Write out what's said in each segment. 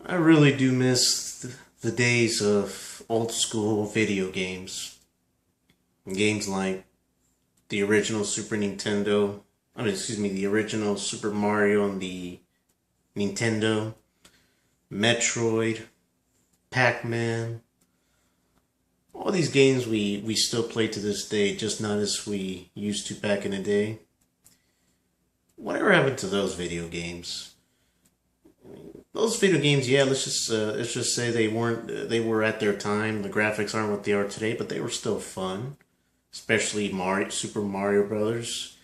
I really do miss the days of old school video games. Games like the original Super Nintendo. The original Super Mario on the Nintendo, Metroid, Pac-Man. All these games we still play to this day, just not as we used to back in the day. Whatever happened to those video games? Those video games, yeah, let's just say they were at their time. The graphics aren't what they are today, but they were still fun. Especially Super Mario Brothers.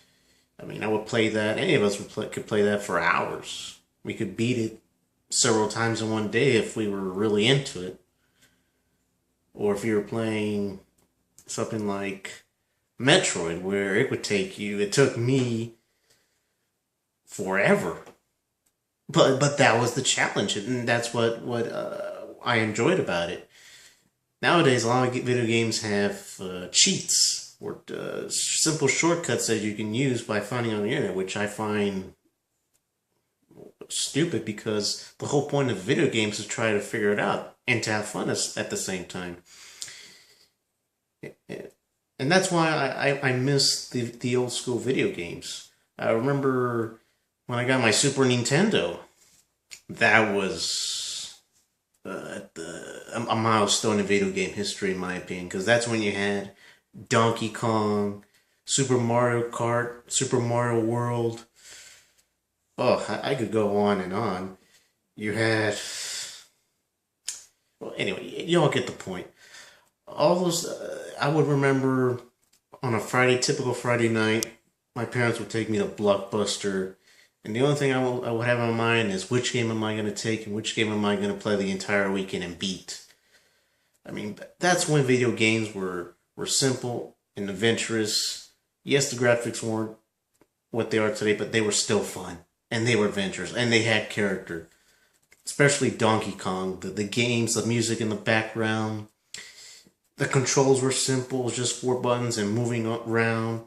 I mean, I would play that. Any of us could play that for hours. We could beat it several times in one day if we were really into it. Or if you were playing something like Metroid, where it took me forever. But that was the challenge, and that's what I enjoyed about it. Nowadays, a lot of video games have cheats or simple shortcuts that you can use by finding on the internet, which I find stupid because the whole point of video games is to try to figure it out and to have fun at the same time. And that's why I miss the old school video games. I remember when I got my Super Nintendo, that was a milestone in video game history, in my opinion, because that's when you had Donkey Kong, Super Mario Kart, Super Mario World. Oh, I could go on and on. You had. Well, anyway, you all get the point. All those. I would remember on a typical Friday night, my parents would take me to Blockbuster. And the only thing I would have in my mind is which game am I going to take and which game am I going to play the entire weekend and beat. I mean, that's when video games were simple and adventurous. Yes, the graphics weren't what they are today, but they were still fun. And they were adventurous. And they had character. Especially Donkey Kong. The games, the music in the background. The controls were simple. It was just four buttons and moving around.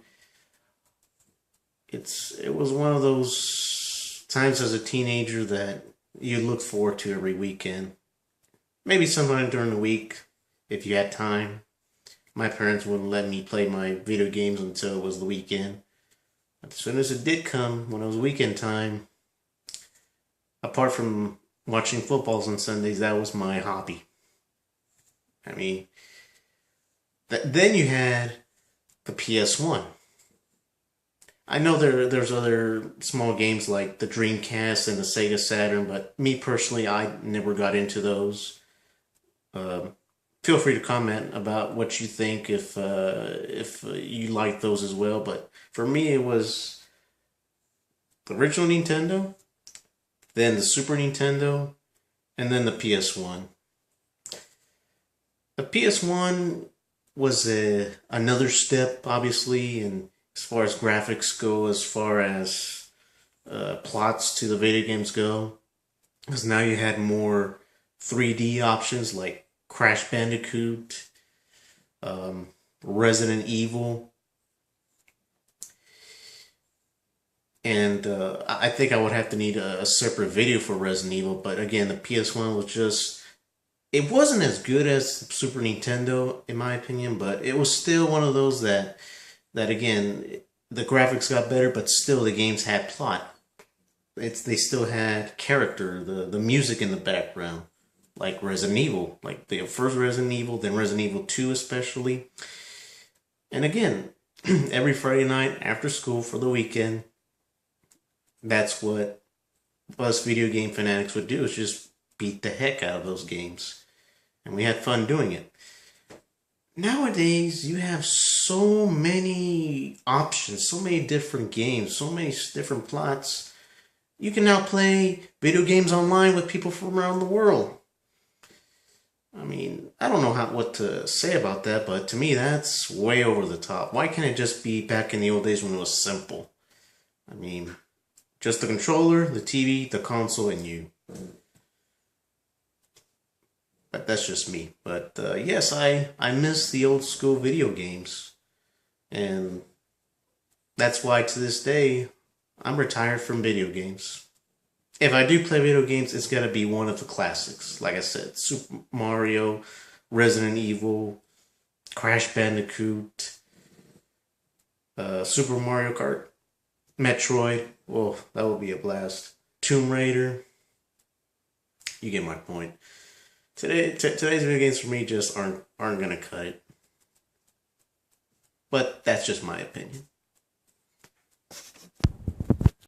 It was one of those times as a teenager that you look forward to every weekend. Maybe sometime during the week, if you had time. My parents wouldn't let me play my video games until it was the weekend. But as soon as it did come, when it was weekend time, apart from watching footballs on Sundays, that was my hobby. I mean, then you had the PS1. I know there's other small games like the Dreamcast and the Sega Saturn, but me personally, I never got into those. Feel free to comment about what you think if you like those as well. But for me, it was the original Nintendo, then the Super Nintendo, and then the PS1. The PS1 was another step, obviously, and as far as graphics go, as far as plots to the video games go, because now you had more 3D options like Crash Bandicoot, Resident Evil, and I think I would have to need a separate video for Resident Evil. But again, the PS1 was just. It wasn't as good as Super Nintendo, in my opinion, but it was still one of those that again, the graphics got better, but still the games had plot. They still had character, the music in the background, like Resident Evil, like the first Resident Evil, then Resident Evil 2 especially. And again, every Friday night after school for the weekend, that's what us video game fanatics would do, is just beat the heck out of those games. And we had fun doing it. Nowadays, you have so many options, so many different games, so many different plots. You can now play video games online with people from around the world. I mean, I don't know what to say about that, but to me, that's way over the top. Why can't it just be back in the old days when it was simple? I mean, just the controller, the TV, the console, and you. But that's just me. But yes, I miss the old school video games. And that's why to this day, I'm retired from video games. if I do play video games, it's gotta be one of the classics. Like I said, Super Mario, Resident Evil, Crash Bandicoot, Super Mario Kart, Metroid. Well, that would be a blast. Tomb Raider. You get my point. Today's video games for me just aren't gonna cut it. But that's just my opinion.